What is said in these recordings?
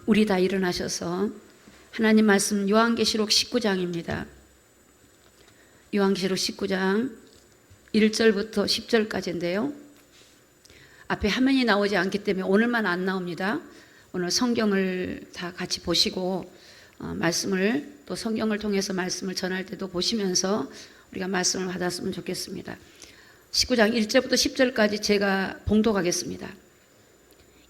우리 다 일어나셔서 하나님 말씀 요한계시록 19장입니다. 요한계시록 19장 1절부터 10절까지인데요. 앞에 화면이 나오지 않기 때문에 오늘만 안 나옵니다. 오늘 성경을 다 같이 보시고 말씀을 또 성경을 통해서 말씀을 전할 때도 보시면서 우리가 말씀을 받았으면 좋겠습니다. 19장 1절부터 10절까지 제가 봉독하겠습니다.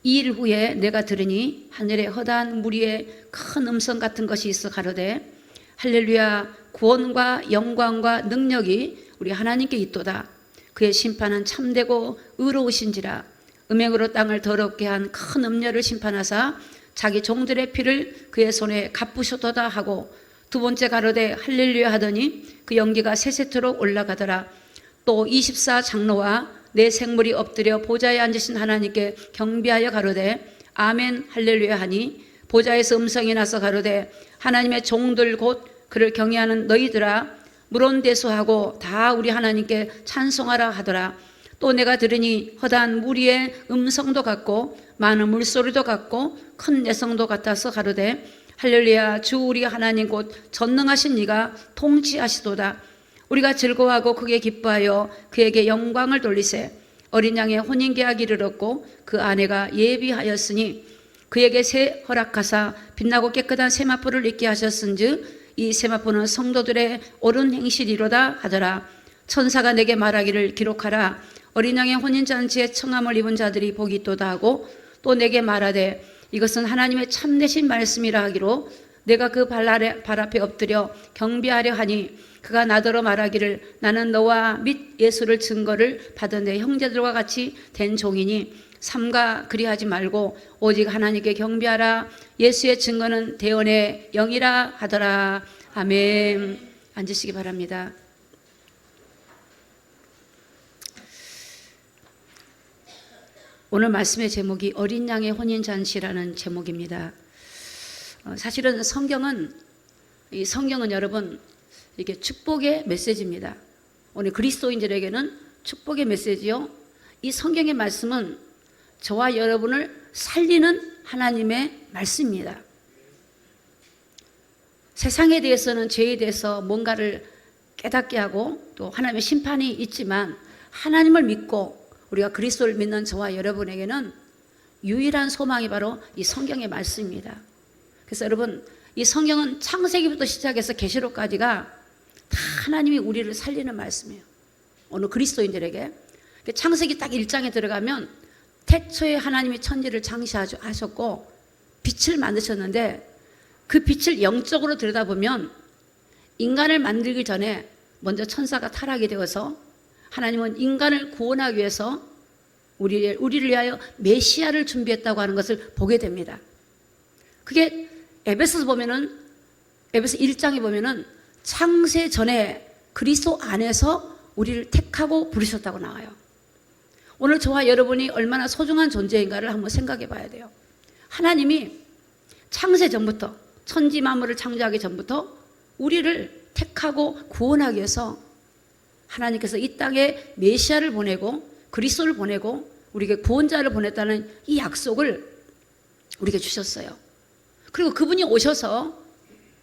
이 일 후에 내가 들으니 하늘에 허다한 무리의 큰 음성 같은 것이 있어 가로되 할렐루야, 구원과 영광과 능력이 우리 하나님께 있도다. 그의 심판은 참되고 의로우신지라. 음행으로 땅을 더럽게 한 큰 음녀를 심판하사 자기 종들의 피를 그의 손에 갚으셨도다 하고, 두 번째 가로되 할렐루야 하더니 그 연기가 세세토록 올라가더라. 또 24장로와 내 생물이 엎드려 보좌에 앉으신 하나님께 경배하여 가로되 아멘 할렐루야 하니, 보좌에서 음성이 나서 가로되 하나님의 종들 곧 그를 경외하는 너희들아 물론대수하고 다 우리 하나님께 찬송하라 하더라. 또 내가 들으니 허다한 무리의 음성도 같고 많은 물소리도 같고 큰 내성도 같아서 가로되 할렐루야, 주 우리 하나님 곧 전능하신 이가 통치하시도다. 우리가 즐거워하고 크게 기뻐하여 그에게 영광을 돌리세. 어린 양의 혼인계약이 이르렀고 그 아내가 예비하였으니 그에게 새 허락하사 빛나고 깨끗한 세마포를 입게 하셨은즉 이 세마포는 성도들의 옳은 행실이로다 하더라. 천사가 내게 말하기를 기록하라. 어린 양의 혼인잔치에 청함을 입은 자들이 복이 있도다 하고, 또 내게 말하되 이것은 하나님의 참되신 말씀이라 하기로 내가 그 발 앞에 엎드려 경배하려 하니, 그가 나더러 말하기를 나는 너와 및 예수를 증거를 받은 내 형제들과 같이 된 종이니 삼가 그리하지 말고 오직 하나님께 경배하라. 예수의 증거는 대언의 영이라 하더라. 아멘. 앉으시기 바랍니다. 오늘 말씀의 제목이 어린 양의 혼인잔치라는 제목입니다. 사실은 성경은 여러분 이게 축복의 메시지입니다. 오늘 그리스도인들에게는 축복의 메시지요. 이 성경의 말씀은 저와 여러분을 살리는 하나님의 말씀입니다. 세상에 대해서는 죄에 대해서 뭔가를 깨닫게 하고 또 하나님의 심판이 있지만, 하나님을 믿고 우리가 그리스도를 믿는 저와 여러분에게는 유일한 소망이 바로 이 성경의 말씀입니다. 그래서 여러분, 이 성경은 창세기부터 시작해서 계시록까지가 다 하나님이 우리를 살리는 말씀이에요. 오늘 그리스도인들에게. 창세기 딱 1장에 들어가면 태초에 하나님이 천지를 창시하셨고 빛을 만드셨는데, 그 빛을 영적으로 들여다보면 인간을 만들기 전에 먼저 천사가 타락이 되어서 하나님은 인간을 구원하기 위해서 우리를 위하여 메시아를 준비했다고 하는 것을 보게 됩니다. 그게 에베소서 1장에 보면은 창세 전에 그리스도 안에서 우리를 택하고 부르셨다고 나와요. 오늘 저와 여러분이 얼마나 소중한 존재인가를 한번 생각해 봐야 돼요. 하나님이 창세 전부터, 천지 만물을 창조하기 전부터 우리를 택하고 구원하기 위해서 하나님께서 이 땅에 메시아를 보내고 그리스도를 보내고 우리에게 구원자를 보냈다는 이 약속을 우리에게 주셨어요. 그리고 그분이 오셔서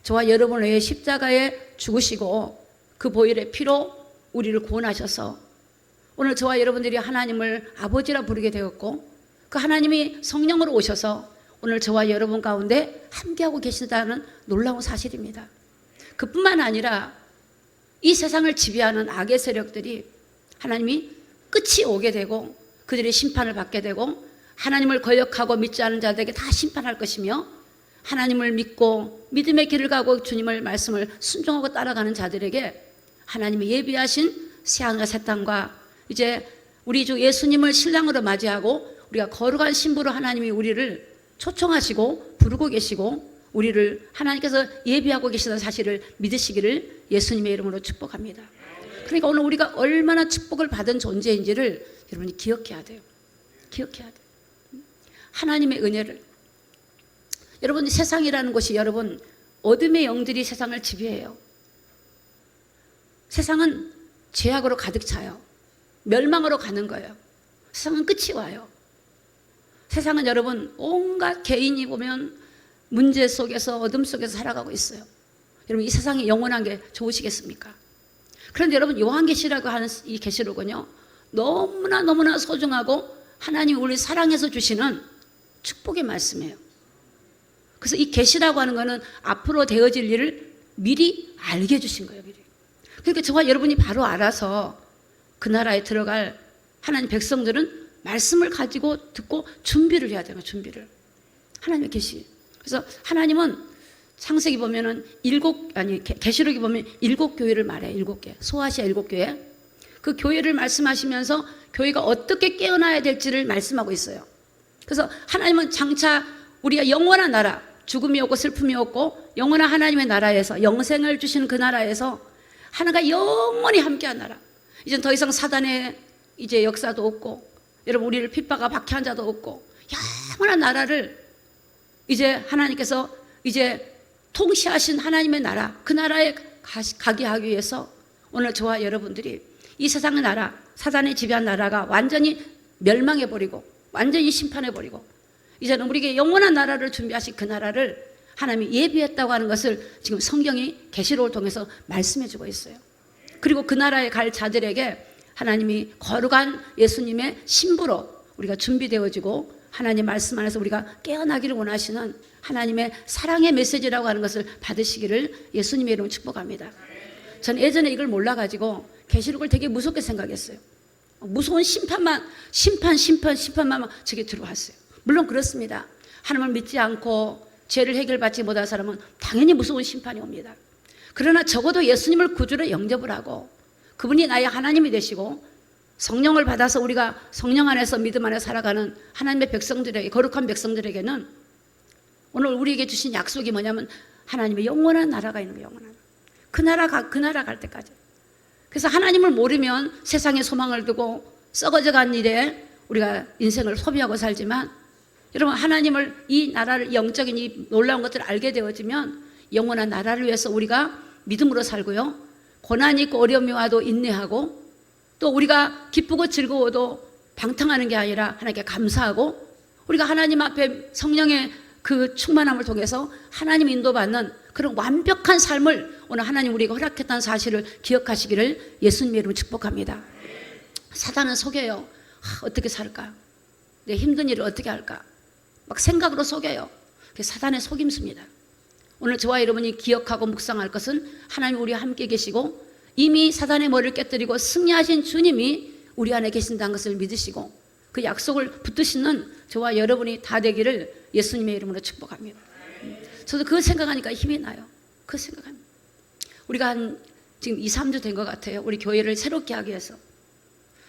저와 여러분을 위해 십자가에 죽으시고 그 보혈의 피로 우리를 구원하셔서 오늘 저와 여러분들이 하나님을 아버지라 부르게 되었고, 그 하나님이 성령으로 오셔서 오늘 저와 여러분 가운데 함께하고 계시다는 놀라운 사실입니다. 그뿐만 아니라 이 세상을 지배하는 악의 세력들이 하나님이 끝이 오게 되고 그들이 심판을 받게 되고 하나님을 거역하고 믿지 않은 자들에게 다 심판할 것이며, 하나님을 믿고 믿음의 길을 가고 주님의 말씀을 순종하고 따라가는 자들에게 하나님이 예비하신 새하늘과 새 땅과 이제 우리 주 예수님을 신랑으로 맞이하고 우리가 거룩한 신부로 하나님이 우리를 초청하시고 부르고 계시고 우리를 하나님께서 예비하고 계시다는 사실을 믿으시기를 예수님의 이름으로 축복합니다. 그러니까 오늘 우리가 얼마나 축복을 받은 존재인지를 여러분이 기억해야 돼요. 기억해야 돼요. 하나님의 은혜를. 여러분, 세상이라는 것이 여러분 어둠의 영들이 세상을 지배해요. 세상은 죄악으로 가득 차요. 멸망으로 가는 거예요. 세상은 끝이 와요. 세상은 여러분 온갖 개인이 보면 문제 속에서 어둠 속에서 살아가고 있어요. 여러분 이 세상에 영원한 게 좋으시겠습니까? 그런데 여러분 요한계시라고 하는 이 계시록은요 너무나 소중하고 하나님이 우리 사랑해서 주시는 축복의 말씀이에요. 그래서 이 계시라고 하는 거는 앞으로 되어질 일을 미리 알게 해주신 거예요. 미리. 그러니까 저와 여러분이 바로 알아서 그 나라에 들어갈 하나님 백성들은 말씀을 가지고 듣고 준비를 해야 돼요. 준비를. 하나님의 계시. 그래서 하나님은 창세기 보면은 계시록이 보면 7교회를 말해요. 7개. 소아시아 7교회. 그 교회를 말씀하시면서 교회가 어떻게 깨어나야 될지를 말씀하고 있어요. 그래서 하나님은 장차 우리가 영원한 나라, 죽음이 없고 슬픔이 없고 영원한 하나님의 나라에서 영생을 주시는 그 나라에서 하나가 영원히 함께한 나라. 이젠 더 이상 사단의 이제 역사도 없고 여러분 우리를 핍박과 박해한 자도 없고 영원한 나라를 이제 하나님께서 이제 통치하신 하나님의 나라, 그 나라에 가게 하기 위해서 오늘 저와 여러분들이 이 세상의 나라, 사단의 지배한 나라가 완전히 멸망해버리고 완전히 심판해버리고 이제는 우리에게 영원한 나라를 준비하신 그 나라를 하나님이 예비했다고 하는 것을 지금 성경이 계시록을 통해서 말씀해주고 있어요. 그리고 그 나라에 갈 자들에게 하나님이 거룩한 예수님의 신부로 우리가 준비되어지고 하나님 말씀 안에서 우리가 깨어나기를 원하시는 하나님의 사랑의 메시지라고 하는 것을 받으시기를 예수님의 이름으로 축복합니다. 전 예전에 이걸 몰라가지고 계시록을 되게 무섭게 생각했어요. 무서운 심판만 저게 들어왔어요. 물론 그렇습니다. 하나님을 믿지 않고 죄를 해결받지 못한 사람은 당연히 무서운 심판이 옵니다. 그러나 적어도 예수님을 구주로 영접을 하고 그분이 나의 하나님이 되시고 성령을 받아서 우리가 성령 안에서 믿음 안에 살아가는 하나님의 백성들에게, 거룩한 백성들에게는 오늘 우리에게 주신 약속이 뭐냐면 하나님의 영원한 나라가 있는 거예요. 영원한 그 나라 갈 때까지. 그래서 하나님을 모르면 세상에 소망을 두고 썩어져 간 일에 우리가 인생을 소비하고 살지만 여러분 하나님을 이 나라를 영적인 이 놀라운 것들을 알게 되어지면 영원한 나라를 위해서 우리가 믿음으로 살고요. 고난이 있고 어려움이 와도 인내하고 또 우리가 기쁘고 즐거워도 방탕하는 게 아니라 하나님께 감사하고 우리가 하나님 앞에 성령의 그 충만함을 통해서 하나님 인도받는 그런 완벽한 삶을 오늘 하나님 우리가 허락했다는 사실을 기억하시기를 예수님의 이름으로 축복합니다. 사단은 속여요. 어떻게 살까? 내 힘든 일을 어떻게 할까? 막 생각으로 속여요. 그게 사단의 속임수입니다. 오늘 저와 여러분이 기억하고 묵상할 것은 하나님 우리와 함께 계시고 이미 사단의 머리를 깨뜨리고 승리하신 주님이 우리 안에 계신다는 것을 믿으시고 그 약속을 붙드시는 저와 여러분이 다 되기를 예수님의 이름으로 축복합니다. 저도 그거 생각하니까 힘이 나요. 그거 생각합니다. 우리가 지금 2, 3주 된 것 같아요. 우리 교회를 새롭게 하기 위해서.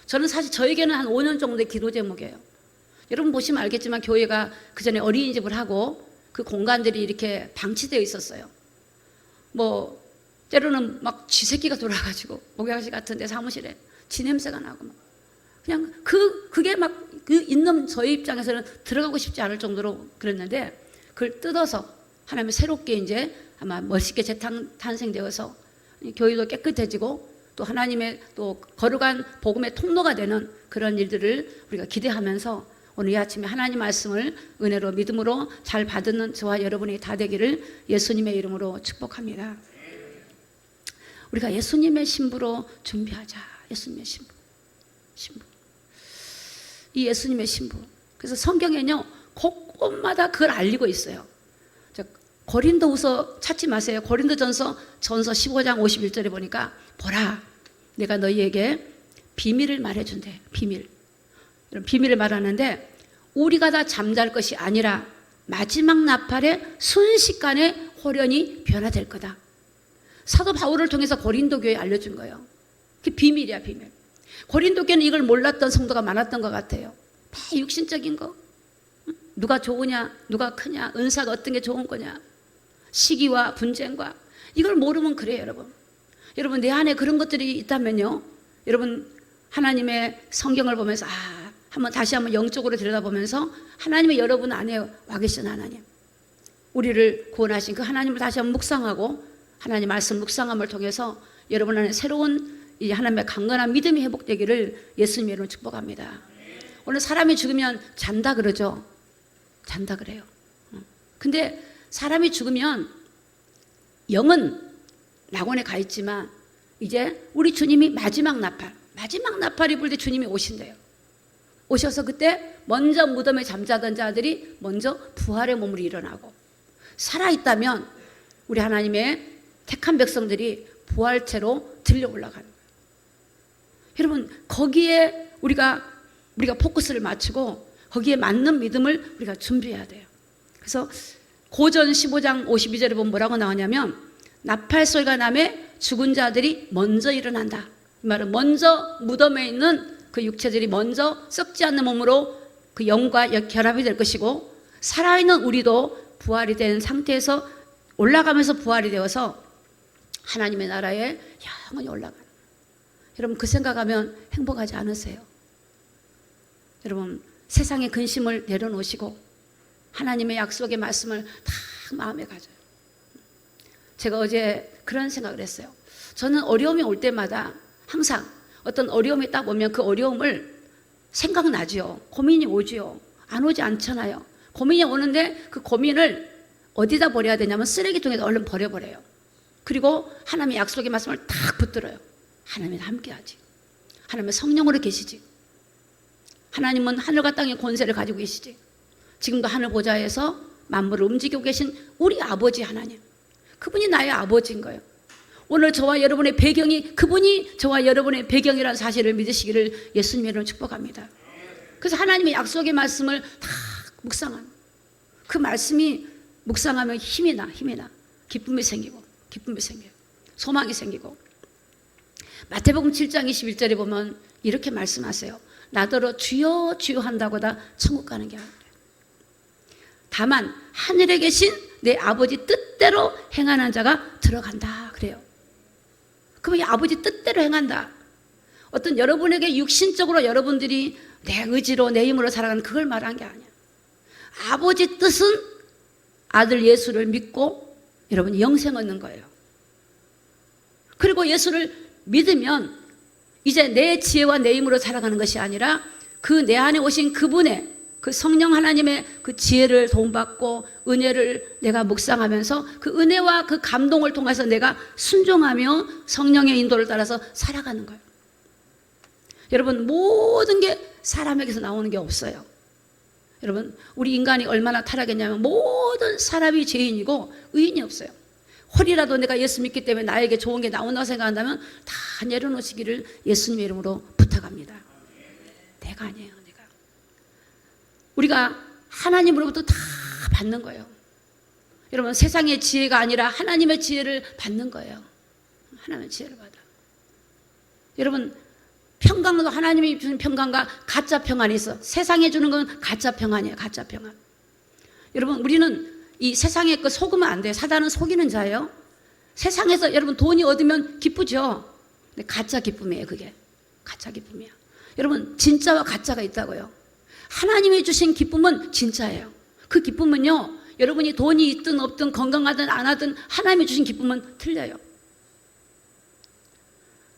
저는 사실 저에게는 한 5년 정도의 기도 제목이에요. 여러분 보시면 알겠지만 교회가 그 전에 어린이집을 하고 그 공간들이 이렇게 방치되어 있었어요. 뭐 때로는 막 쥐새끼가 돌아가지고 목욕실 같은데 사무실에 쥐 냄새가 나고 막 그냥 그게 막 그 있는 저희 입장에서는 들어가고 싶지 않을 정도로 그랬는데 그걸 뜯어서 하나님이 새롭게 이제 아마 멋있게 재탄생되어서 교회도 깨끗해지고 또 하나님의 또 거룩한 복음의 통로가 되는 그런 일들을 우리가 기대하면서 오늘 이 아침에 하나님 말씀을 은혜로 믿음으로 잘 받는 저와 여러분이 다 되기를 예수님의 이름으로 축복합니다. 우리가 예수님의 신부로 준비하자. 예수님의 신부. 이 예수님의 신부. 그래서 성경에는요 곳곳마다 그걸 알리고 있어요. 고린도후서 찾지 마세요. 고린도전서 15장 51절에 보니까 보라 내가 너희에게 비밀을 말해준대. 비밀을 말하는데 우리가 다 잠잘 것이 아니라 마지막 나팔에 순식간에 호련히 변화될 거다. 사도 바울을 통해서 고린도 교회에 알려준 거예요. 그게 비밀이야. 비밀. 고린도 교회는 이걸 몰랐던 성도가 많았던 것 같아요. 다 육신적인 거. 누가 좋으냐 누가 크냐 은사가 어떤 게 좋은 거냐 시기와 분쟁과 이걸 모르면 그래요. 여러분 내 안에 그런 것들이 있다면요 여러분 하나님의 성경을 보면서 다시 한번 영적으로 들여다보면서 하나님의 여러분 안에 와 계신 하나님 우리를 구원하신 그 하나님을 다시 한번 묵상하고 하나님 말씀 묵상함을 통해서 여러분 안에 새로운 이 하나님의 강건한 믿음이 회복되기를 예수님의 이름으로 축복합니다. 오늘 사람이 죽으면 잔다 그러죠. 잔다 그래요. 근데 사람이 죽으면 영은 낙원에 가 있지만 이제 우리 주님이 마지막 나팔이 불 때 주님이 오신대요. 오셔서 그때 먼저 무덤에 잠자던 자들이 먼저 부활의 몸으로 일어나고, 살아있다면 우리 하나님의 택한 백성들이 부활체로 들려 올라가는 거예요. 여러분, 거기에 우리가 포커스를 맞추고 거기에 맞는 믿음을 우리가 준비해야 돼요. 그래서 고전 15장 52절에 보면 뭐라고 나오냐면, 나팔 소리가 나매 죽은 자들이 먼저 일어난다. 이 말은 먼저 무덤에 있는 그 육체들이 먼저 썩지 않는 몸으로 그 영과 결합이 될 것이고, 살아있는 우리도 부활이 된 상태에서 올라가면서 부활이 되어서 하나님의 나라에 영원히 올라가는. 여러분, 그 생각하면 행복하지 않으세요? 여러분, 세상의 근심을 내려놓으시고 하나님의 약속의 말씀을 다 마음에 가져요. 제가 어제 그런 생각을 했어요. 저는 어려움이 올 때마다 항상 어떤 어려움이 딱 오면 그 어려움을 생각나지요. 고민이 오지요. 안 오지 않잖아요. 고민이 오는데 그 고민을 어디다 버려야 되냐면 쓰레기통에다 얼른 버려버려요. 그리고 하나님의 약속의 말씀을 딱 붙들어요. 하나님은 함께하지. 하나님은 성령으로 계시지. 하나님은 하늘과 땅의 권세를 가지고 계시지. 지금도 하늘 보좌에서 만물을 움직이고 계신 우리 아버지 하나님, 그분이 나의 아버지인 거예요. 오늘 저와 여러분의 배경이, 그분이 저와 여러분의 배경이라는 사실을 믿으시기를 예수님의 이름으로 축복합니다. 그래서 하나님의 약속의 말씀을 다 묵상하는, 그 말씀이 묵상하면 힘이 나. 기쁨이 생기고 소망이 생기고. 마태복음 7장 21절에 보면 이렇게 말씀하세요. 나더러 주여 주여 한다고 다 천국 가는 게 아니라 다만 하늘에 계신 내 아버지 뜻대로 행하는 자가 들어간다 그래요. 그럼 이 아버지 뜻대로 행한다. 어떤 여러분에게 육신적으로 여러분들이 내 의지로 내 힘으로 살아가는 그걸 말한 게 아니야. 아버지 뜻은 아들 예수를 믿고 여러분이 영생 얻는 거예요. 그리고 예수를 믿으면 이제 내 지혜와 내 힘으로 살아가는 것이 아니라 그 내 안에 오신 그분의 그 성령 하나님의 그 지혜를 도움받고 은혜를 내가 묵상하면서 그 은혜와 그 감동을 통해서 내가 순종하며 성령의 인도를 따라서 살아가는 거예요. 여러분, 모든 게 사람에게서 나오는 게 없어요. 여러분, 우리 인간이 얼마나 타락했냐면 모든 사람이 죄인이고 의인이 없어요. 홀이라도 내가 예수 믿기 때문에 나에게 좋은 게 나온다고 생각한다면 다 내려놓으시기를 예수님의 이름으로 부탁합니다. 내가 아니에요. 내가. 우리가 하나님으로부터 다 받는 거예요. 여러분, 세상의 지혜가 아니라 하나님의 지혜를 받는 거예요. 하나님의 지혜를 받아. 여러분, 평강도 하나님이 주는 평강과 가짜 평안이 있어. 세상에 주는 건 가짜 평안이에요. 가짜 평안. 여러분, 우리는 이 세상에 거 속으면 안 돼요. 사단은 속이는 자예요. 세상에서 여러분 돈이 얻으면 기쁘죠. 근데 가짜 기쁨이에요. 그게 가짜 기쁨이야. 여러분, 진짜와 가짜가 있다고요. 하나님이 주신 기쁨은 진짜예요. 그 기쁨은요, 여러분이 돈이 있든 없든 건강하든 안 하든 하나님이 주신 기쁨은 틀려요.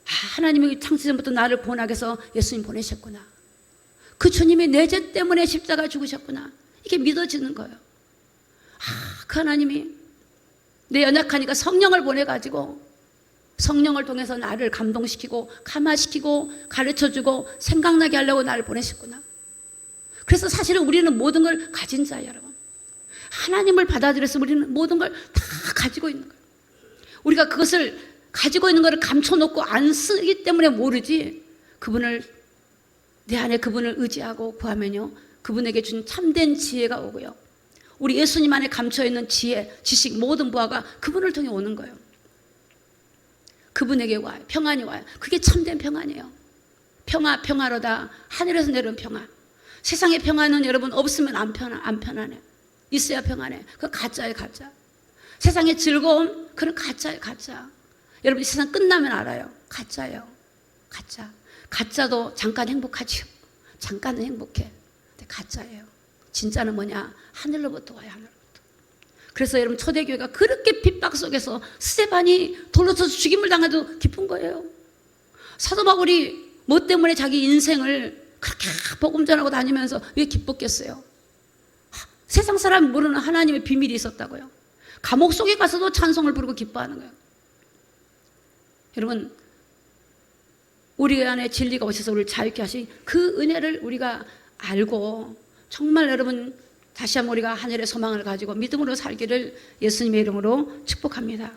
하나님이 창세전부터 나를 구원하기 위해서 예수님 보내셨구나. 그 주님이 내 죄 때문에 십자가 죽으셨구나. 이게 믿어지는 거예요. 그 하나님이 내 연약하니까 성령을 보내가지고 성령을 통해서 나를 감동시키고 감화시키고 가르쳐주고 생각나게 하려고 나를 보내셨구나. 그래서 사실은 우리는 모든 걸 가진 자예요, 여러분. 하나님을 받아들여서 우리는 모든 걸 다 가지고 있는 거예요. 우리가 그것을 가지고 있는 것을 감춰놓고 안 쓰기 때문에 모르지, 그분을 내 안에 그분을 의지하고 구하면요, 그분에게 준 참된 지혜가 오고요, 우리 예수님 안에 감춰있는 지혜, 지식, 모든 부하가 그분을 통해 오는 거예요. 그분에게 와요. 평안이 와요. 그게 참된 평안이에요. 평화로다. 하늘에서 내려온 평안. 세상의 평안은 여러분 없으면 안 편안해. 있어야 평안해. 그거 가짜예요, 가짜. 세상의 즐거움, 그건 가짜예요, 가짜. 여러분, 이 세상 끝나면 알아요. 가짜예요. 가짜. 가짜도 잠깐 행복하지요. 잠깐은 행복해. 근데 가짜예요. 진짜는 뭐냐? 하늘로부터 와요, 하늘로부터. 그래서 여러분, 초대교회가 그렇게 핍박 속에서 스데반이 돌로 쳐서 죽임을 당해도 기쁜 거예요. 사도 바울이 뭐 때문에 자기 인생을 그렇게 복음 전하고 다니면서 왜 기뻤겠어요? 세상 사람이 모르는 하나님의 비밀이 있었다고요. 감옥 속에 가서도 찬송을 부르고 기뻐하는 거예요. 여러분, 우리 안에 진리가 오셔서 우리를 자유케 하신 그 은혜를 우리가 알고 정말 여러분 다시 한번 우리가 하늘의 소망을 가지고 믿음으로 살기를 예수님의 이름으로 축복합니다.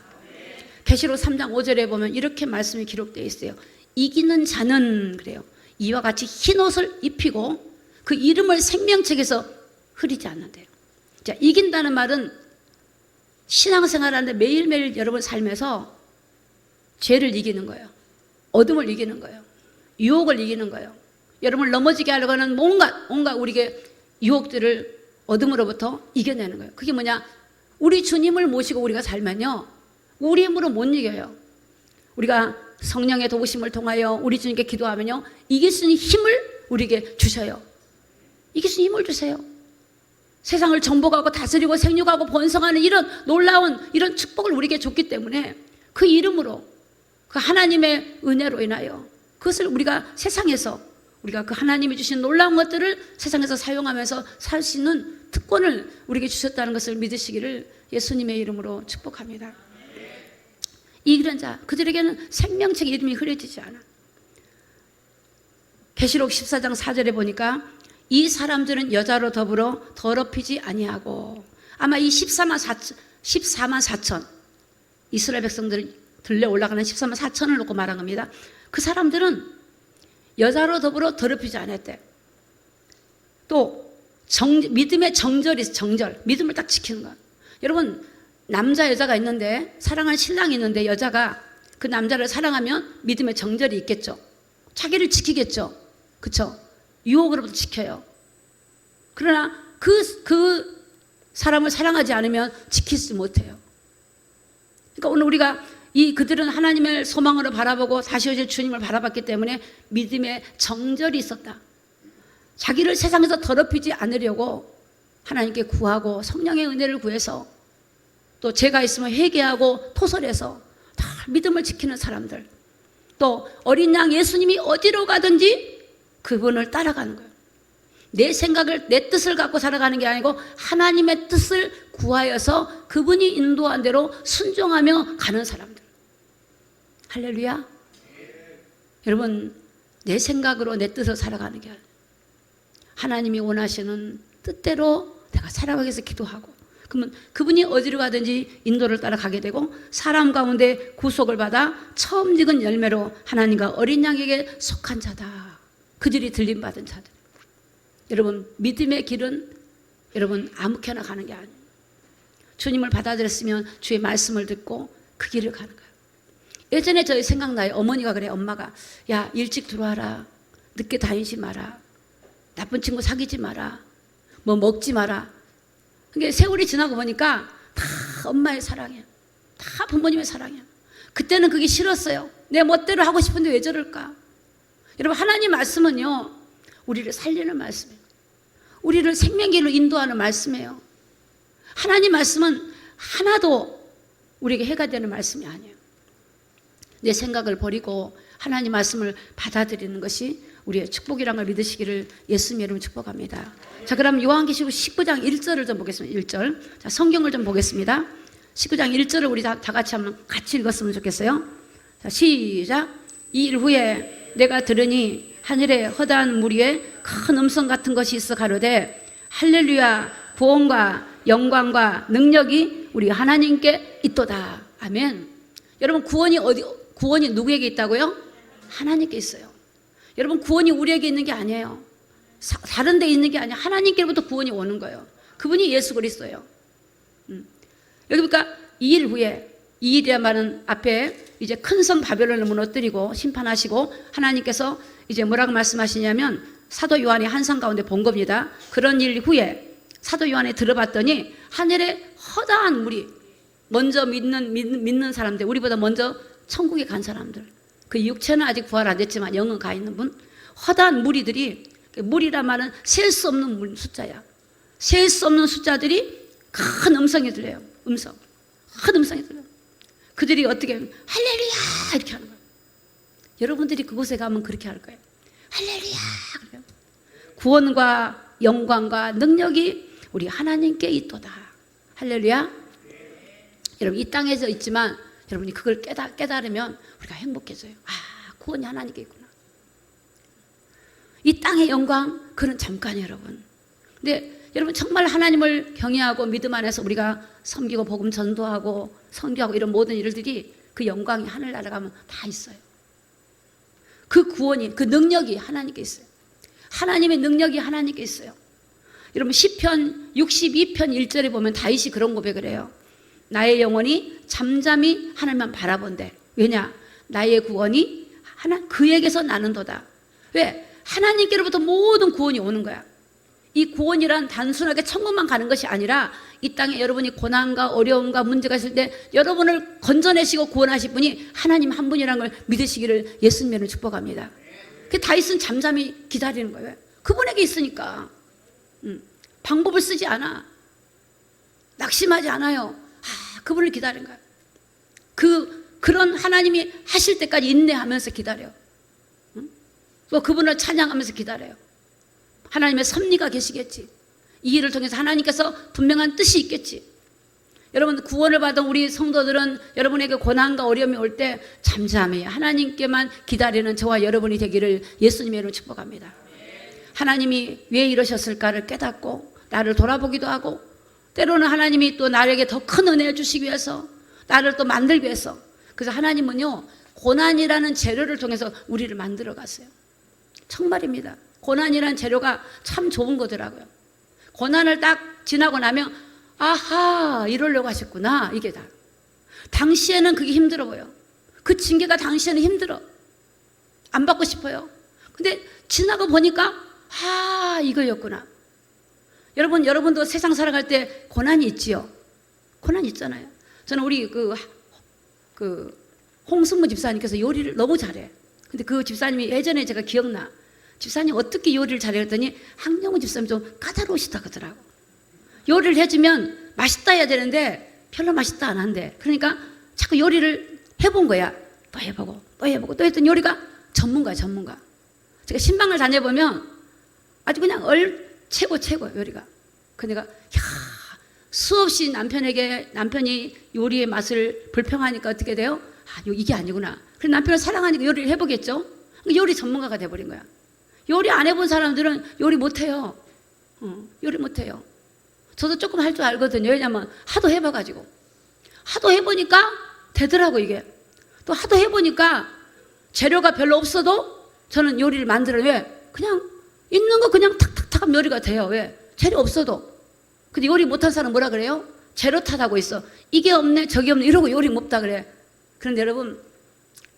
계시록 3장 5절에 보면 이렇게 말씀이 기록되어 있어요. 이기는 자는 그래요. 이와 같이 흰 옷을 입히고 그 이름을 생명책에서 흐리지 않는데요. 자, 이긴다는 말은 신앙생활하는데 매일매일 여러분 삶에서 죄를 이기는 거예요. 어둠을 이기는 거예요. 유혹을 이기는 거예요. 여러분을 넘어지게 하려고 하는 온갖 우리에게 유혹들을 어둠으로부터 이겨내는 거예요. 그게 뭐냐? 우리 주님을 모시고 우리가 살면요, 우리 힘으로 못 이겨요. 우리가 성령의 도우심을 통하여 우리 주님께 기도하면요, 이길 수 있는 힘을 우리에게 주셔요. 이길 수 있는 힘을 주세요. 세상을 정복하고 다스리고 생육하고 번성하는 이런 놀라운 이런 축복을 우리에게 줬기 때문에 그 이름으로, 그 하나님의 은혜로 인하여 그것을 우리가 세상에서 우리가 그 하나님이 주신 놀라운 것들을 세상에서 사용하면서 살 수 있는 특권을 우리에게 주셨다는 것을 믿으시기를 예수님의 이름으로 축복합니다. 이기는 자, 그들에게는 생명책의 이름이 흐려지지 않아. 계시록 14장 4절에 보니까 이 사람들은 여자로 더불어 더럽히지 아니하고, 아마 이 14만 4천 이스라엘 백성들을 들려 올라가는 14만 4천을 놓고 말한 겁니다. 그 사람들은 여자로 더불어 더럽히지 않았대. 또 믿음의 정절이 있어. 정절, 믿음을 딱 지키는 거야. 여러분, 남자 여자가 있는데, 사랑하는 신랑이 있는데 여자가 그 남자를 사랑하면 믿음의 정절이 있겠죠. 자기를 지키겠죠. 그렇죠? 유혹으로부터 지켜요. 그러나 그 사람을 사랑하지 않으면 지키지 못해요. 그러니까 오늘 우리가 그들은 하나님을 소망으로 바라보고 다시 오실 주님을 바라봤기 때문에 믿음의 정절이 있었다. 자기를 세상에서 더럽히지 않으려고 하나님께 구하고 성령의 은혜를 구해서, 또 죄가 있으면 회개하고 토설해서 다 믿음을 지키는 사람들, 또 어린 양 예수님이 어디로 가든지 그분을 따라가는 거예요. 내 생각을, 내 뜻을 갖고 살아가는 게 아니고 하나님의 뜻을 구하여서 그분이 인도한 대로 순종하며 가는 사람들. 할렐루야. 여러분, 내 생각으로 내 뜻을 살아가는 게 아니에요. 하나님이 원하시는 뜻대로 내가 살아가기 위해서 기도하고, 그러면 그분이 어디로 가든지 인도를 따라가게 되고 사람 가운데 구속을 받아 처음 익은 열매로 하나님과 어린 양에게 속한 자다. 그들이 들림받은 자들. 여러분, 믿음의 길은 여러분 아무렇게나 가는 게 아니에요. 주님을 받아들였으면 주의 말씀을 듣고 그 길을 가는 거예요. 예전에 저희 생각나요. 어머니가 그래요. 엄마가, 야, 일찍 들어와라. 늦게 다니지 마라. 나쁜 친구 사귀지 마라. 뭐 먹지 마라. 그게 세월이 지나고 보니까 다 엄마의 사랑이야. 다 부모님의 사랑이야. 그때는 그게 싫었어요. 내 멋대로 하고 싶은데 왜 저럴까? 여러분, 하나님 말씀은요, 우리를 살리는 말씀이에요. 우리를 생명길로 인도하는 말씀이에요. 하나님 말씀은 하나도 우리에게 해가 되는 말씀이 아니에요. 내 생각을 버리고 하나님 말씀을 받아들이는 것이 우리의 축복이라는 걸 믿으시기를 예수님의 이름으로 축복합니다. 자, 그럼 요한계시록 19장 1절을 좀 보겠습니다. 1절. 자, 성경을 좀 보겠습니다. 19장 1절을 우리 다 같이 한번 같이 읽었으면 좋겠어요. 자, 시작. 이 일 후에 내가 들으니 하늘에 허다한 무리에 큰 음성 같은 것이 있어 가로되 할렐루야, 구원과 영광과 능력이 우리 하나님께 있도다. 아멘. 여러분, 구원이 누구에게 있다고요? 하나님께 있어요. 여러분, 구원이 우리에게 있는 게 아니에요. 다른 데 있는 게 아니에요. 하나님께로부터 구원이 오는 거예요. 그분이 예수 그리스도예요. 여기 보니까 이 일 후에, 이 일이란 말은 앞에 이제 큰 성 바벨론을 무너뜨리고 심판하시고 하나님께서 이제 뭐라고 말씀하시냐면 사도 요한이 한상 가운데 본 겁니다. 그런 일 후에 사도 요한에 들어봤더니 하늘에 허다한 무리, 먼저 믿는 사람들, 우리보다 먼저 천국에 간 사람들, 그 육체는 아직 부활 안 됐지만 영은 가 있는 분, 허다한 무리들이, 무리란 말은 셀 수 없는 숫자야. 셀 수 없는 숫자들이 큰 음성이 들려요. 큰 음성이 들려요. 그들이 어떻게 하면 할렐루야 이렇게 하는 거예요. 여러분들이 그곳에 가면 그렇게 할 거예요. 할렐루야. 그래요. 구원과 영광과 능력이 우리 하나님께 있도다. 할렐루야. 여러분 이 땅에서 있지만 여러분이 그걸 깨달으면 우리가 행복해져요. 아, 구원이 하나님께 있구나. 이 땅의 영광, 그는 잠깐이에요, 여러분. 근데 여러분 정말 하나님을 경외하고 믿음 안에서 우리가 섬기고 복음 전도하고 선교하고 이런 모든 일들이 그 영광이 하늘나라 가면 다 있어요. 그 구원이, 그 능력이 하나님께 있어요. 하나님의 능력이 하나님께 있어요. 여러분 시편 62편 1절에 보면 다윗이 그런 고백을 해요. 나의 영혼이 잠잠히 하나님만 바라본대. 왜냐? 나의 구원이 그에게서 나는도다. 왜? 하나님께로부터 모든 구원이 오는 거야. 이 구원이란 단순하게 천국만 가는 것이 아니라 이 땅에 여러분이 고난과 어려움과 문제가 있을 때 여러분을 건져내시고 구원하실 분이 하나님 한 분이라는 걸 믿으시기를 예수님으로 축복합니다. 그 다윗은 잠잠히 기다리는 거예요. 그분에게 있으니까. 방법을 쓰지 않아. 낙심하지 않아요. 그분을 기다린 거야. 그런 하나님이 하실 때까지 인내하면서 기다려. 또 그분을 찬양하면서 기다려요. 하나님의 섭리가 계시겠지. 이 일을 통해서 하나님께서 분명한 뜻이 있겠지. 여러분 구원을 받은 우리 성도들은 여러분에게 고난과 어려움이 올 때 잠잠히 하나님께만 기다리는 저와 여러분이 되기를 예수님의 이름으로 축복합니다. 하나님이 왜 이러셨을까를 깨닫고 나를 돌아보기도 하고 때로는 하나님이 또 나에게 더 큰 은혜를 주시기 위해서 나를 또 만들기 위해서 그래서 하나님은요 고난이라는 재료를 통해서 우리를 만들어 갔어요. 정말입니다. 고난이라는 재료가 참 좋은 거더라고요. 고난을 딱 지나고 나면 아하 이러려고 하셨구나 이게 다. 당시에는 그게 힘들어 보여. 그 징계가 당시에는 힘들어. 안 받고 싶어요. 근데 지나고 보니까 이거였구나. 여러분도 세상 살아갈 때 고난이 있지요. 고난이 있잖아요. 저는 우리 홍승무 집사님께서 요리를 너무 잘해. 근데 그 집사님이 예전에 제가 기억나. 집사님 어떻게 요리를 잘해 했더니 황영우 집사님 좀 까다로우시다 그러더라고. 요리를 해주면 맛있다 해야 되는데 별로 맛있다 안 한대. 그러니까 자꾸 요리를 해본 거야. 또 해보고 또 했더니 요리가 전문가야 전문가. 제가 신방을 다녀보면 아주 그냥 최고 요리가. 그러니까 수없이 남편이 요리의 맛을 불평하니까 어떻게 돼요? 이게 아니구나. 그래서 남편을 사랑하니까 요리를 해보겠죠. 요리 전문가가 돼버린 거야. 요리 안 해본 사람들은 요리 못해요. 요리 못해요. 저도 조금 할 줄 알거든요. 왜냐면 하도 해봐가지고. 하도 해보니까 되더라고 이게. 또 하도 해보니까 재료가 별로 없어도 저는 요리를 만들어요. 왜? 그냥 있는 거 그냥 탁탁탁 하면 요리가 돼요. 왜? 재료 없어도. 근데 요리 못한 사람 뭐라 그래요? 재료 탓하고 있어. 이게 없네 저게 없네 이러고 요리 못다 그래. 그런데 여러분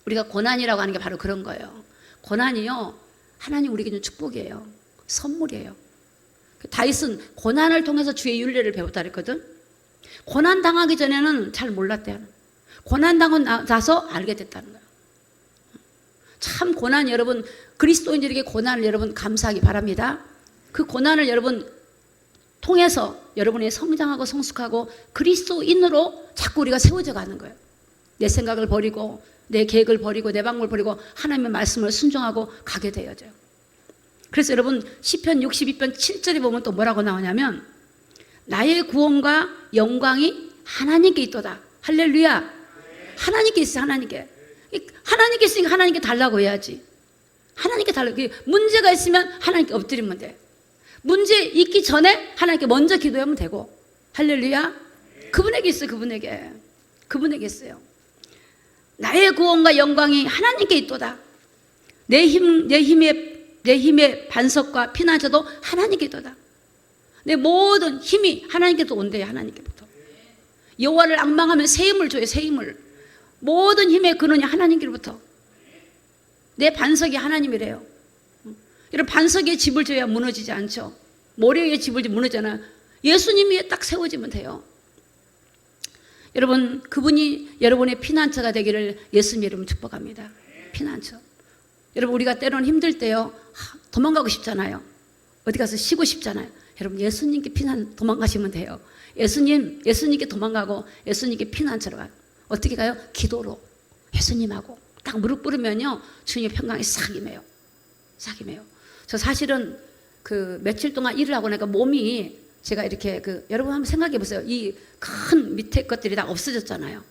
우리가 고난이라고 하는 게 바로 그런 거예요. 고난이요 하나님 우리에게 준 축복이에요. 선물이에요. 다윗은 고난을 통해서 주의 윤례를 배웠다 그랬거든. 고난 당하기 전에는 잘 몰랐대요. 고난 당하고 나서 알게 됐다는 거예요. 참 고난 여러분 그리스도인들에게 고난을 여러분 감사하기 바랍니다. 그 고난을 여러분 통해서 여러분이 성장하고 성숙하고 그리스도인으로 자꾸 우리가 세워져 가는 거예요. 내 생각을 버리고 내 계획을 버리고 내 방법을 버리고 하나님의 말씀을 순종하고 가게 되어져요. 그래서 여러분 시편 62편 7절에 보면 또 뭐라고 나오냐면 나의 구원과 영광이 하나님께 있도다. 할렐루야. 하나님께 있어요. 하나님께 있으니까 하나님께 달라고 해야지. 하나님께 달라고. 문제가 있으면 하나님께 엎드리면 돼. 문제 있기 전에 하나님께 먼저 기도하면 되고. 할렐루야. 그분에게 있어요. 그분에게 있어요. 나의 구원과 영광이 하나님께 있도다. 내 힘의 반석과 피난처도 하나님께 있도다. 내 모든 힘이 하나님께서 온대요. 하나님께부터. 여호와를 앙망하면 새 힘을 줘요. 새 힘을. 모든 힘의 근원이 하나님께로부터. 내 반석이 하나님이래요. 이런 반석에 집을 줘야 무너지지 않죠. 모래 위에 집을 지면 무너지잖아요. 예수님 위에 딱 세워지면 돼요. 여러분 그분이 여러분의 피난처가 되기를 예수님 이름으로 축복합니다. 피난처. 여러분 우리가 때로는 힘들 때요 도망가고 싶잖아요. 어디 가서 쉬고 싶잖아요. 여러분 예수님께 도망가시면 돼요. 예수님께 도망가고 예수님께 피난처로 가요. 어떻게 가요? 기도로 예수님하고 딱 무릎 꿇으면요 주님의 평강이 싹 임해요. 저 사실은 그 며칠 동안 일을 하고 나니까 몸이 제가 이렇게 여러분 한번 생각해 보세요. 이 큰 밑에 것들이 다 없어졌잖아요.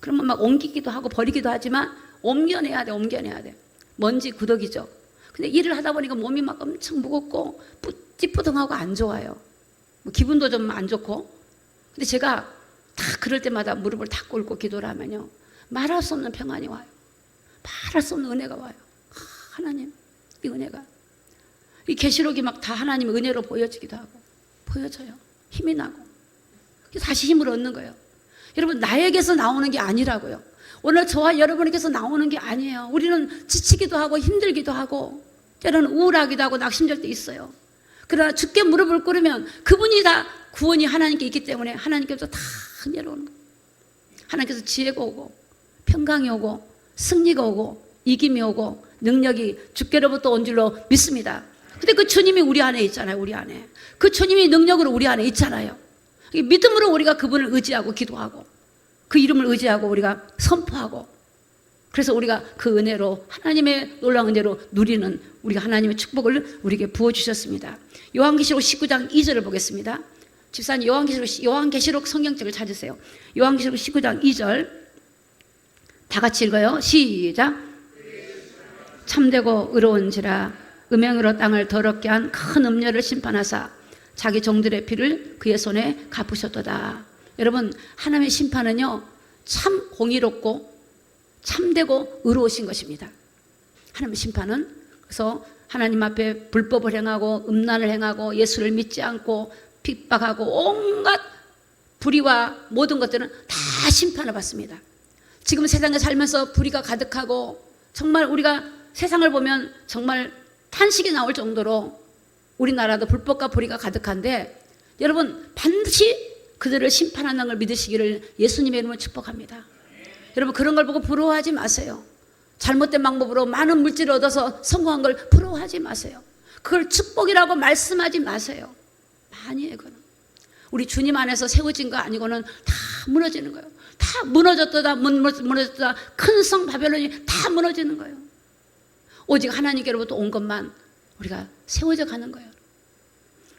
그러면 막 옮기기도 하고 버리기도 하지만 옮겨내야 돼. 먼지 구더기죠. 근데 일을 하다 보니까 몸이 막 엄청 무겁고 찌뿌둥하고 안 좋아요. 뭐 기분도 좀 안 좋고. 근데 제가 다 그럴 때마다 무릎을 다 꿇고 기도를 하면요, 말할 수 없는 평안이 와요. 말할 수 없는 은혜가 와요. 하나님, 이 은혜가, 이 계시록이 막 다 하나님의 은혜로 보여지기도 하고, 보여져요. 힘이 나고 다시 힘을 얻는 거예요. 여러분, 나에게서 나오는 게 아니라고요. 오늘 저와 여러분에게서 나오는 게 아니에요. 우리는 지치기도 하고 힘들기도 하고 때로는 우울하기도 하고 낙심될 때 있어요. 그러나 주께 무릎을 꿇으면 그분이 다 구원이 하나님께 있기 때문에 하나님께서 다 은혜로 오는 거예요. 하나님께서 지혜가 오고 평강이 오고 승리가 오고 이김이 오고 능력이 주께로부터 온 줄로 믿습니다. 근데 그 주님이 우리 안에 있잖아요. 우리 안에 그 주님이 능력으로 우리 안에 있잖아요. 믿음으로 우리가 그분을 의지하고 기도하고 그 이름을 의지하고 우리가 선포하고, 그래서 우리가 그 은혜로, 하나님의 놀라운 은혜로 누리는, 우리가 하나님의 축복을 우리에게 부어주셨습니다. 요한계시록 19장 2절을 보겠습니다. 집사님, 요한계시록 성경책을 찾으세요. 요한계시록 19장 2절 다 같이 읽어요. 시작. 참되고 의로운지라 음행으로 땅을 더럽게 한 큰 음녀를 심판하사 자기 종들의 피를 그의 손에 갚으셨도다. 여러분, 하나님의 심판은요, 참 공의롭고 참되고 의로우신 것입니다. 하나님의 심판은. 그래서 하나님 앞에 불법을 행하고 음란을 행하고 예수를 믿지 않고 핍박하고 온갖 불의와 모든 것들은 다 심판을 받습니다. 지금 세상에 살면서 불의가 가득하고 정말 우리가 세상을 보면 정말 탄식이 나올 정도로 우리나라도 불법과 불의가 가득한데, 여러분 반드시 그들을 심판하는 걸 믿으시기를 예수님의 이름으로 축복합니다. 여러분, 그런 걸 보고 부러워하지 마세요. 잘못된 방법으로 많은 물질을 얻어서 성공한 걸 부러워하지 마세요. 그걸 축복이라고 말씀하지 마세요. 아니에요. 그건 우리 주님 안에서 세워진 거 아니고는 다 무너지는 거예요. 다 무너졌다 큰 성 바벨론이 다 무너지는 거예요. 오직 하나님께로부터 온 것만 우리가 세워져 가는 거예요.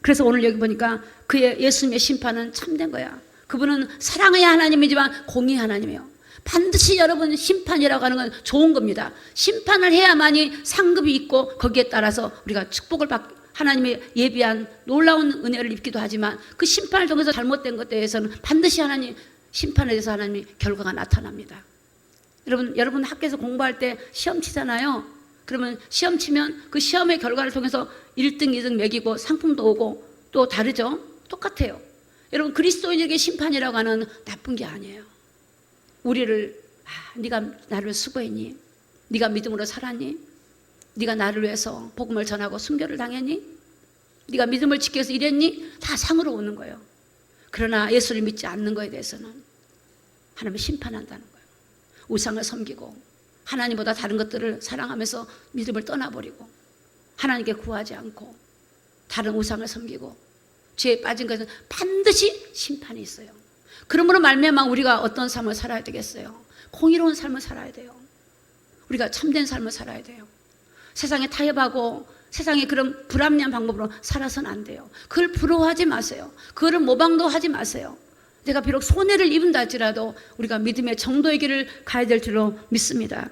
그래서 오늘 여기 보니까 그의 예수님의 심판은 참된 거야. 그분은 사랑의 하나님이지만 공의 하나님이에요. 반드시 여러분, 심판이라고 하는 건 좋은 겁니다. 심판을 해야만이 상급이 있고 거기에 따라서 우리가 축복을 받고 하나님의 예비한 놀라운 은혜를 입기도 하지만, 그 심판을 통해서 잘못된 것에 대해서는 반드시 하나님 심판에 대해서 하나님의 결과가 나타납니다. 여러분 학교에서 공부할 때 시험 치잖아요. 그러면 시험 치면 그 시험의 결과를 통해서 1등, 2등 매기고 상품도 오고 또 다르죠? 똑같아요. 여러분, 그리스도인에게 심판이라고 하는 나쁜 게 아니에요. 우리를, 네가 나를 위해 수고했니? 네가 믿음으로 살았니? 네가 나를 위해서 복음을 전하고 순교를 당했니? 네가 믿음을 지키기 위해서 일했니? 다 상으로 오는 거예요. 그러나 예수를 믿지 않는 거에 대해서는 하나님이 심판한다는 거예요. 우상을 섬기고 하나님보다 다른 것들을 사랑하면서 믿음을 떠나버리고 하나님께 구하지 않고 다른 우상을 섬기고 죄에 빠진 것은 반드시 심판이 있어요. 그러므로 말미암아 우리가 어떤 삶을 살아야 되겠어요? 공의로운 삶을 살아야 돼요. 우리가 참된 삶을 살아야 돼요. 세상에 타협하고 세상에 그런 불합리한 방법으로 살아서는 안 돼요. 그걸 부러워하지 마세요. 그거를 모방도 하지 마세요. 내가 비록 손해를 입은다 할지라도 우리가 믿음의 정도의 길을 가야 될 줄로 믿습니다.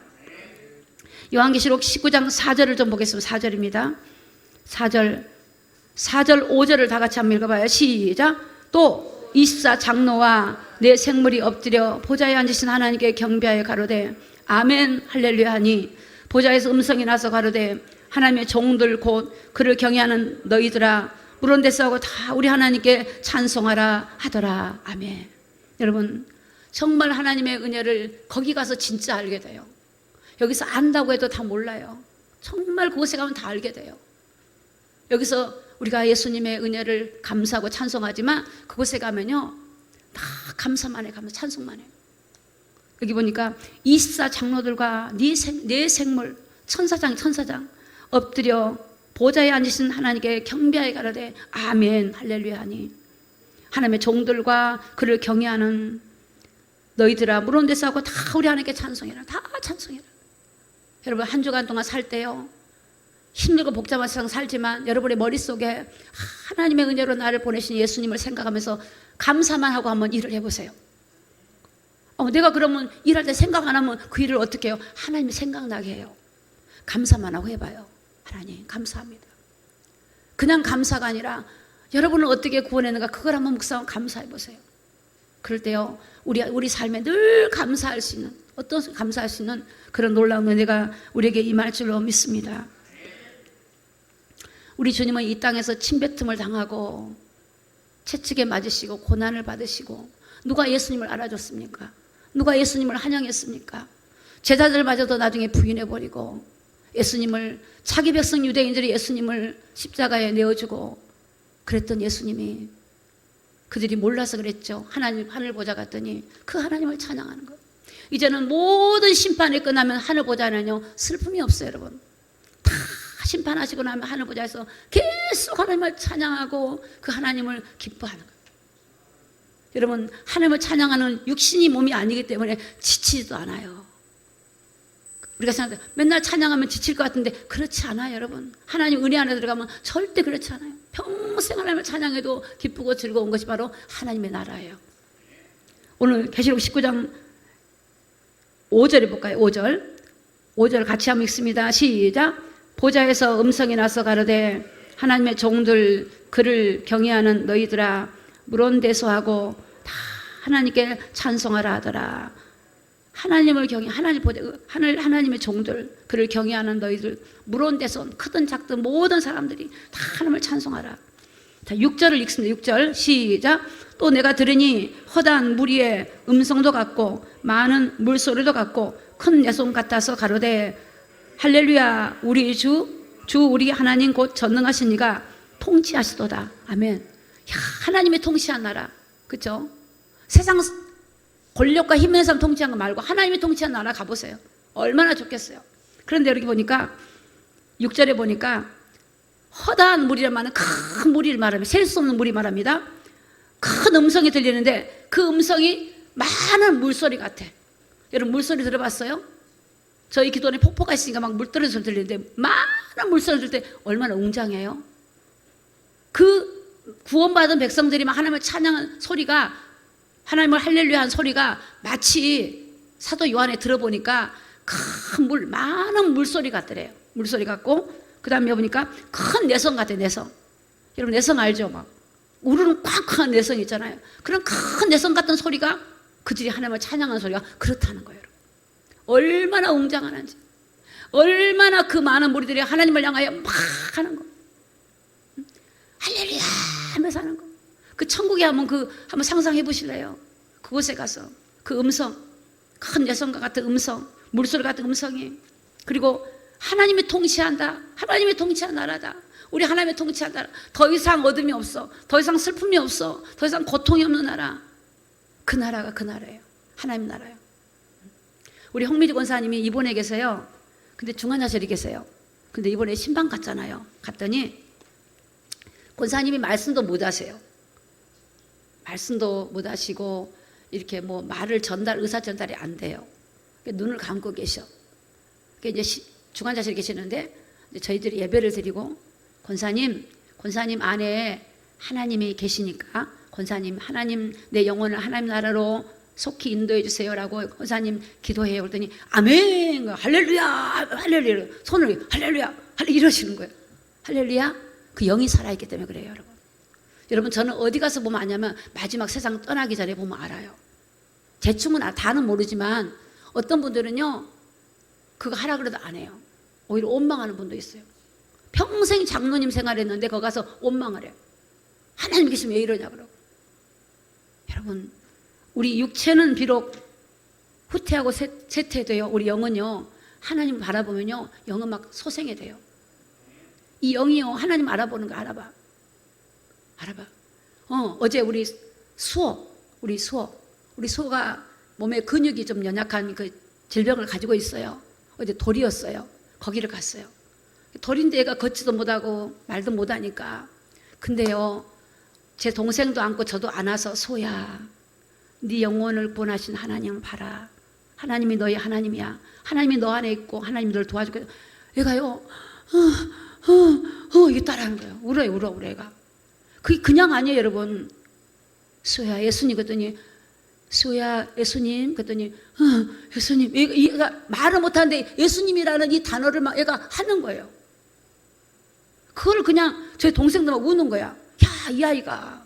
요한계시록 19장 4절을 좀 보겠습니다. 4절입니다. 4절, 5절을 다 같이 한번 읽어봐요. 시작. 또 24 장로와 내 생물이 엎드려 보좌에 앉으신 하나님께 경배하여 가로되 아멘 할렐루야 하니, 보좌에서 음성이 나서 가로되 하나님의 종들 곧 그를 경외하는 너희들아 물론 데서하고 다 우리 하나님께 찬송하라 하더라. 아멘. 여러분, 정말 하나님의 은혜를 거기 가서 진짜 알게 돼요. 여기서 안다고 해도 다 몰라요. 정말 그곳에 가면 다 알게 돼요. 여기서 우리가 예수님의 은혜를 감사하고 찬송하지만 그곳에 가면요 다 감사만 해, 찬송만 해요. 여기 보니까 24 장로들과 네 생물 천사장 엎드려 보좌에 앉으신 하나님께 경배하여 가로되 아멘 할렐루야 하니, 하나님의 종들과 그를 경외하는 너희들아 물론 데서 하고 다 우리 하나님께 찬송해라. 다 찬송해라. 여러분, 한 주간 동안 살 때요 힘들고 복잡한 세상 살지만 여러분의 머릿속에 하나님의 은혜로 나를 보내신 예수님을 생각하면서 감사만 하고 한번 일을 해보세요. 내가 그러면 일할 때 생각 안 하면 그 일을 어떻게 해요? 하나님이 생각나게 해요. 감사만 하고 해봐요. 하나님 감사합니다. 그냥 감사가 아니라 여러분을 어떻게 구원했는가 그걸 한번 묵상하고 감사해 보세요. 그럴 때요 우리 삶에 늘 감사할 수 있는, 어떤 감사할 수 있는 그런 놀라운 은혜가 우리에게 임할 줄로 믿습니다. 우리 주님은 이 땅에서 침뱉음을 당하고 채찍에 맞으시고 고난을 받으시고 누가 예수님을 알아줬습니까? 누가 예수님을 환영했습니까? 제자들마저도 나중에 부인해버리고 예수님을, 자기 백성 유대인들이 예수님을 십자가에 내어주고 그랬던 예수님이, 그들이 몰라서 그랬죠. 하나님 하늘 보좌 갔더니 그 하나님을 찬양하는 거예요. 이제는 모든 심판이 끝나면 하늘 보좌는요 슬픔이 없어요. 여러분 다 심판하시고 나면 하늘 보좌에서 계속 하나님을 찬양하고 그 하나님을 기뻐하는 거예요. 여러분 하나님을 찬양하는 육신이 몸이 아니기 때문에 지치지도 않아요. 우리가 생각해 맨날 찬양하면 지칠 것 같은데 그렇지 않아요. 여러분 하나님 은혜 안에 들어가면 절대 그렇지 않아요. 평생 하나님을 찬양해도 기쁘고 즐거운 것이 바로 하나님의 나라예요. 오늘 계시록 19장 5절에 볼까요? 5절 같이 한번 읽습니다. 시작. 보좌에서 음성이 나서 가로되 하나님의 종들 그를 경외하는 너희들아 물온대소하고 다 하나님께 찬송하라 하더라. 하나님을 경외, 하나님의 종들 그를 경외하는 너희들 물온대소, 크든 작든 모든 사람들이 다 하나님을 찬송하라. 자, 6절을 읽습니다. 6절 시작. 또 내가 들으니 허다한 무리의 음성도 같고 많은 물소리도 같고 큰 내송 같아서 가로되 할렐루야 우리 주 우리 하나님 곧 전능하신 이가 통치하시도다. 아멘. 야, 하나님의 통치한 나라, 그렇죠? 세상 권력과 힘 있는 사람 통치한 거 말고 하나님이 통치한 나라 가보세요. 얼마나 좋겠어요. 그런데 여기 보니까 6절에 보니까 허다한 무리를 말하는 큰 무리를 말합니다. 셀 수 없는 무리 말합니다. 큰 음성이 들리는데 그 음성이 많은 물소리 같아. 여러분 물소리 들어봤어요? 저희 기도원에 폭포가 있으니까 막 물 떨어지는 소리 들리는데 많은 물소리 들을 때 얼마나 웅장해요. 그 구원받은 백성들이 막 하나님을 찬양한 소리가, 하나님을 할렐루야 한 소리가 마치 사도 요한에 들어보니까 큰 많은 물소리 같더래요. 물소리 같고 그 다음에 보니까 큰 내성 같아요. 내성. 여러분 내성 알죠? 막 우르는 꽉꽉한 내성 있잖아요. 그런 큰 내성 같은 소리가 그들이 하나님을 찬양하는 소리가 그렇다는 거예요. 얼마나 웅장하는지, 얼마나 그 많은 무리들이 하나님을 향하여 막 하는 거, 할렐루야 하면서 하는 거. 그 천국에 한번 상상해 보실래요? 그곳에 가서 그 음성, 큰 내성과 같은 음성, 물소리 같은 음성이, 그리고 하나님이 통치한다. 하나님이 통치한 나라다. 우리 하나님의 통치한 나라. 더 이상 어둠이 없어. 더 이상 슬픔이 없어. 더 이상 고통이 없는 나라. 그 나라가 그 나라예요. 하나님 나라예요. 우리 홍미주 권사님이 입원해 계세요. 근데 중환자실에 계세요. 근데 이번에 신방 갔잖아요. 갔더니 권사님이 말씀도 못 하세요. 말씀도 못 하시고 이렇게 뭐 말을 의사 전달이 안 돼요. 눈을 감고 계셔. 이제 중환자실에 계시는데 이제 저희들이 예배를 드리고 권사님 안에 하나님이 계시니까 권사님, 하나님 내 영혼을 하나님 나라로 속히 인도해 주세요라고 권사님 기도해요. 그랬더니 아멘, 할렐루야, 할렐루야, 손을 할렐루야, 이러시는 거예요. 할렐루야. 그 영이 살아있기 때문에 그래요, 여러분. 여러분 저는 어디 가서 보면 아냐면 마지막 세상 떠나기 전에 보면 알아요. 대충은 다는 모르지만 어떤 분들은요 그거 하라 그래도 안 해요. 오히려 원망하는 분도 있어요. 평생 장로님 생활했는데 거기 가서 원망을 해요. 하나님 계시면 왜 이러냐 그러고. 여러분 우리 육체는 비록 후퇴하고 쇠퇴돼요. 우리 영은요 하나님 바라보면요 영은 막 소생이 돼요. 이 영이요 하나님 알아보는 거 알아봐. 어제 우리 수호가 몸에 근육이 좀 연약한 그 질병을 가지고 있어요. 어제 돌이었어요. 거기를 갔어요. 돌인데 얘가 걷지도 못하고 말도 못하니까. 근데요 제 동생도 안고 저도 안아서 소야 네 영혼을 구원하신 하나님을 봐라. 하나님이 너희 하나님이야. 하나님이 너 안에 있고 하나님이 너를 도와줄 거야. 얘가요 이게 따라하는 거예요. 울어 애가. 그게 그냥 아니에요, 여러분. 수호야, 예수님 그랬더니, 수호야, 예수님 그랬더니, 예수님. 얘가 말을 못하는데 예수님이라는 이 단어를 막 얘가 하는 거예요. 그걸 그냥 저희 동생도 막 우는 거야. 야, 이 아이가.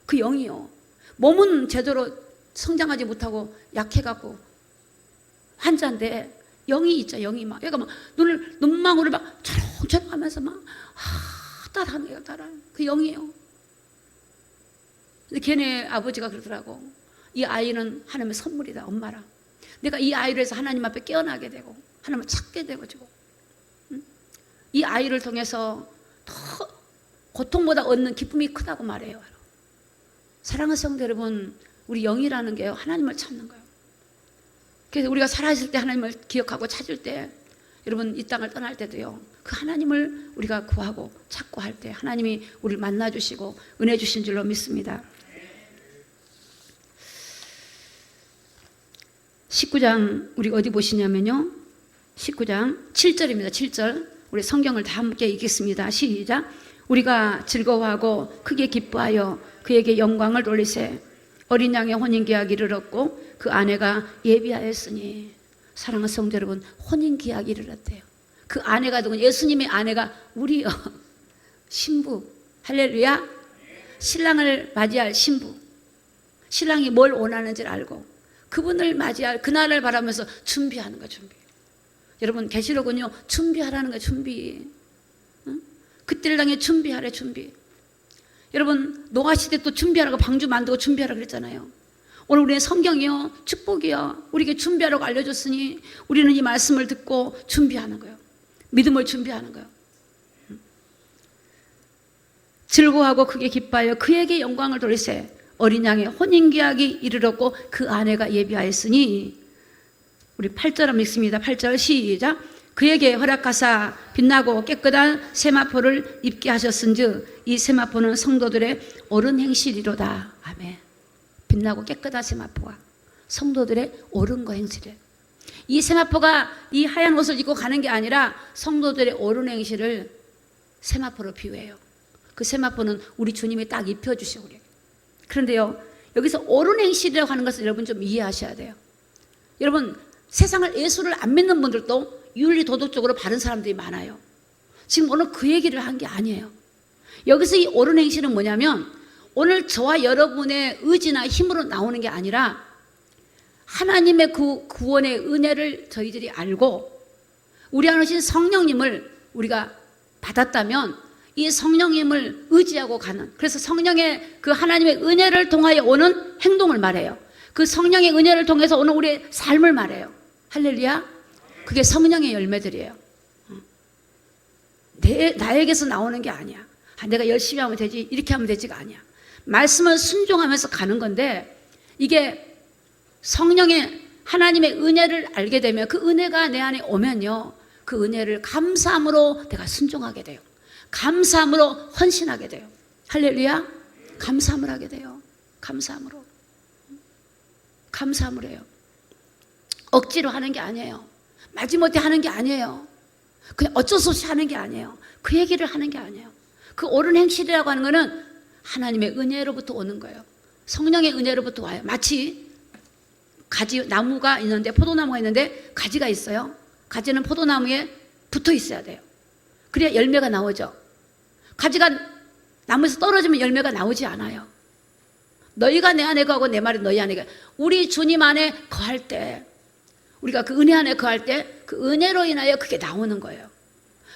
그 영이요. 몸은 제대로 성장하지 못하고 약해갖고 환자인데 영이 있죠, 영이 막. 얘가 막 눈망울을 막 초롱초롱 하면서 막, 따라하는 거예요, 따라하는. 그 영이에요. 근데 걔네 아버지가 그러더라고. 이 아이는 하나님의 선물이다, 엄마랑. 내가 이 아이를 해서 하나님 앞에 깨어나게 되고, 하나님을 찾게 되고, 이 아이를 통해서 더 고통보다 얻는 기쁨이 크다고 말해요. 사랑하는 성도 여러분, 우리 영이라는 게요, 하나님을 찾는 거예요. 그래서 우리가 살아있을 때 하나님을 기억하고 찾을 때, 여러분 이 땅을 떠날 때도요, 그 하나님을 우리가 구하고 찾고 할 때 하나님이 우리를 만나주시고 은혜 주신 줄로 믿습니다. 19장 우리 어디 보시냐면요, 19장 7절입니다. 7절 우리 성경을 다 함께 읽겠습니다. 시작. 우리가 즐거워하고 크게 기뻐하여 그에게 영광을 돌리세. 어린 양의 혼인계약이 이르렀고 그 아내가 예비하였으니. 사랑하는 성도 여러분, 혼인계약이 이르렀대요. 그 아내가 누구냐? 예수님의 아내가 우리요, 신부. 할렐루야. 신랑을 맞이할 신부. 신랑이 뭘 원하는지를 알고 그분을 맞이할 그날을 바라면서 준비하는 거예요. 준비. 여러분 계시록은요, 준비하라는 거예요. 준비. 응? 그때를 향해 준비하래. 준비. 여러분 노아 시대 또 준비하라고 방주 만들고 준비하라고 그랬잖아요. 오늘 우리의 성경이요, 축복이요, 우리에게 준비하라고 알려줬으니 우리는 이 말씀을 듣고 준비하는 거예요. 믿음을 준비하는 거예요. 즐거워하고 크게 기뻐하여 그에게 영광을 돌리세. 어린 양의 혼인계약이 이르렀고 그 아내가 예비하였으니. 우리 8절 한번 읽습니다. 8절 시작. 그에게 허락하사 빛나고 깨끗한 세마포를 입게 하셨은즉 이 세마포는 성도들의 옳은 행실이로다. 아멘. 빛나고 깨끗한 세마포가 성도들의 옳은 거 행실이에요. 이 세마포가 이 하얀 옷을 입고 가는 게 아니라 성도들의 옳은 행실을 세마포로 비유해요. 그 세마포는 우리 주님이 딱 입혀주시고 그래요. 그런데요, 여기서 옳은 행실이라고 하는 것을 여러분 좀 이해하셔야 돼요. 여러분 세상을, 예수를 안 믿는 분들도 윤리 도덕적으로 바른 사람들이 많아요. 지금 오늘 그 얘기를 한 게 아니에요. 여기서 이 옳은 행실은 뭐냐면 오늘 저와 여러분의 의지나 힘으로 나오는 게 아니라 하나님의 그 구원의 은혜를 저희들이 알고 우리 안에 오신 성령님을 우리가 받았다면 이 성령님을 의지하고 가는, 그래서 성령의 그 하나님의 은혜를 통하여 오는 행동을 말해요. 그 성령의 은혜를 통해서 오는 우리의 삶을 말해요. 할렐루야. 그게 성령의 열매들이에요. 나에게서 나오는 게 아니야. 내가 열심히 하면 되지, 이렇게 하면 되지가 아니야. 말씀을 순종하면서 가는 건데, 이게 성령의 하나님의 은혜를 알게 되면, 그 은혜가 내 안에 오면요, 그 은혜를 감사함으로 내가 순종하게 돼요. 감사함으로 헌신하게 돼요. 할렐루야. 감사함을 하게 돼요. 감사함으로. 감사함을 해요. 억지로 하는 게 아니에요. 마지못해 하는 게 아니에요. 그냥 어쩔 수 없이 하는 게 아니에요. 그 얘기를 하는 게 아니에요. 그 옳은 행실이라고 하는 거는 하나님의 은혜로부터 오는 거예요. 성령의 은혜로부터 와요. 마치 가지, 나무가 있는데, 포도나무가 있는데 가지가 있어요. 가지는 포도나무에 붙어 있어야 돼요. 그래야 열매가 나오죠. 가지가 나무에서 떨어지면 열매가 나오지 않아요. 너희가 내 안에 거하고 내 말이 너희 안에 거. 우리 주님 안에 거할 때, 우리가 그 은혜 안에 거할 때 그 은혜로 인하여 그게 나오는 거예요.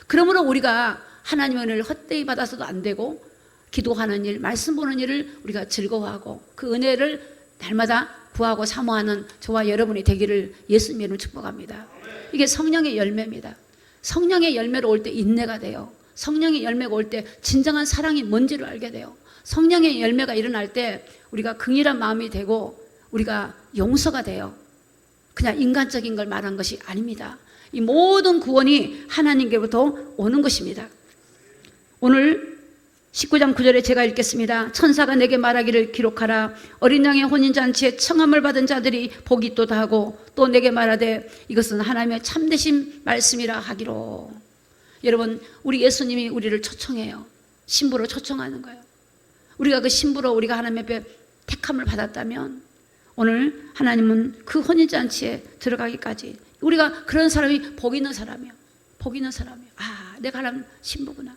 그러므로 우리가 하나님의 은혜를 헛되이 받아서도 안 되고, 기도하는 일, 말씀 보는 일을 우리가 즐거워하고 그 은혜를 날마다 구하고 사모하는 저와 여러분이 되기를 예수님 이름으로 축복합니다. 이게 성령의 열매입니다. 성령의 열매로 올 때 인내가 돼요. 성령의 열매가 올 때 진정한 사랑이 뭔지를 알게 돼요. 성령의 열매가 일어날 때 우리가 긍휼한 마음이 되고 우리가 용서가 돼요. 그냥 인간적인 걸 말한 것이 아닙니다. 이 모든 구원이 하나님께로부터 오는 것입니다. 오늘 19장 9절에 제가 읽겠습니다. 천사가 내게 말하기를 기록하라. 어린 양의 혼인잔치에 청함을 받은 자들이 복이 있도다 하고 또 내게 말하되 이것은 하나님의 참되신 말씀이라 하기로. 여러분, 우리 예수님이 우리를 초청해요. 신부로 초청하는 거예요. 우리가 그 신부로 우리가 하나님 앞에 택함을 받았다면 오늘 하나님은 그 혼인잔치에 들어가기까지 우리가 그런 사람이 복 있는 사람이요. 복 있는 사람이요. 아, 내가 하나님 신부구나.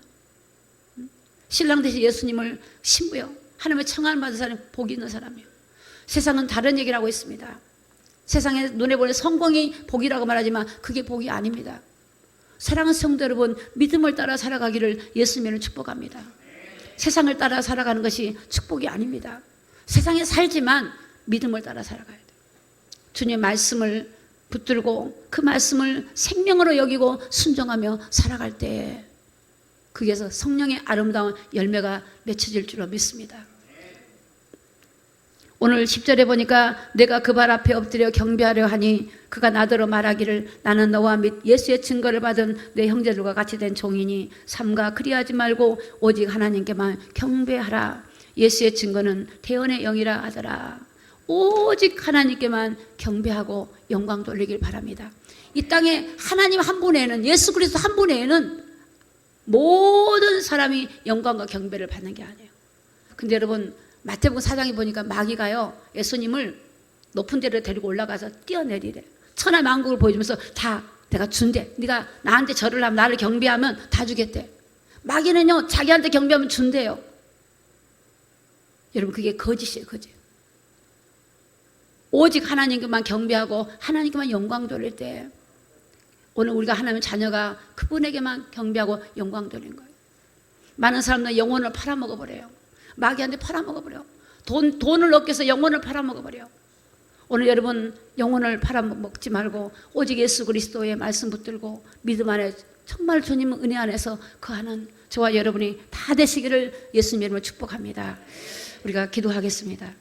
신랑 대신 예수님을 신부요. 하나님의 청함을 받은 사람이 복 있는 사람이요. 세상은 다른 얘기를 하고 있습니다. 세상에 눈에 보는 성공이 복이라고 말하지만 그게 복이 아닙니다. 사랑하는 성도 여러분, 믿음을 따라 살아가기를 예수님을 축복합니다. 세상을 따라 살아가는 것이 축복이 아닙니다. 세상에 살지만 믿음을 따라 살아가야 돼요. 주님의 말씀을 붙들고 그 말씀을 생명으로 여기고 순종하며 살아갈 때 거기에서 성령의 아름다운 열매가 맺혀질 줄로 믿습니다. 오늘 10절에 보니까 내가 그 발 앞에 엎드려 경배하려 하니 그가 나더러 말하기를 나는 너와 및 예수의 증거를 받은 내 형제들과 같이 된 종이니 삼가 그리하지 말고 오직 하나님께만 경배하라. 예수의 증거는 태연의 영이라 하더라. 오직 하나님께만 경배하고 영광 돌리길 바랍니다. 이 땅에 하나님 한 분 외에는, 예수 그리스도 한 분 외에는 모든 사람이 영광과 경배를 받는 게 아니에요. 근데 여러분, 마태복음 4장에 보니까 마귀가요, 예수님을 높은 데로 데리고 올라가서 뛰어내리래. 천하 만국을 보여주면서 다 내가 준대. 네가 나한테 절을 하면, 나를 경배하면 다 주겠대. 마귀는요, 자기한테 경배하면 준대요. 여러분, 그게 거짓이에요, 거짓. 오직 하나님께만 경배하고 하나님께만 영광 돌릴 때 오늘 우리가 하나님의 자녀가 그분에게만 경배하고 영광 돌린 거예요. 많은 사람들은 영혼을 팔아먹어버려요. 마귀한테 팔아먹어버려. 돈을 얻기 위해서 영혼을 팔아먹어버려. 오늘 여러분, 영혼을 팔아먹지 말고 오직 예수 그리스도의 말씀 붙들고 믿음 안에 정말 주님 은혜 안에서 거하는 저와 여러분이 다 되시기를 예수님 이름으로 축복합니다. 우리가 기도하겠습니다.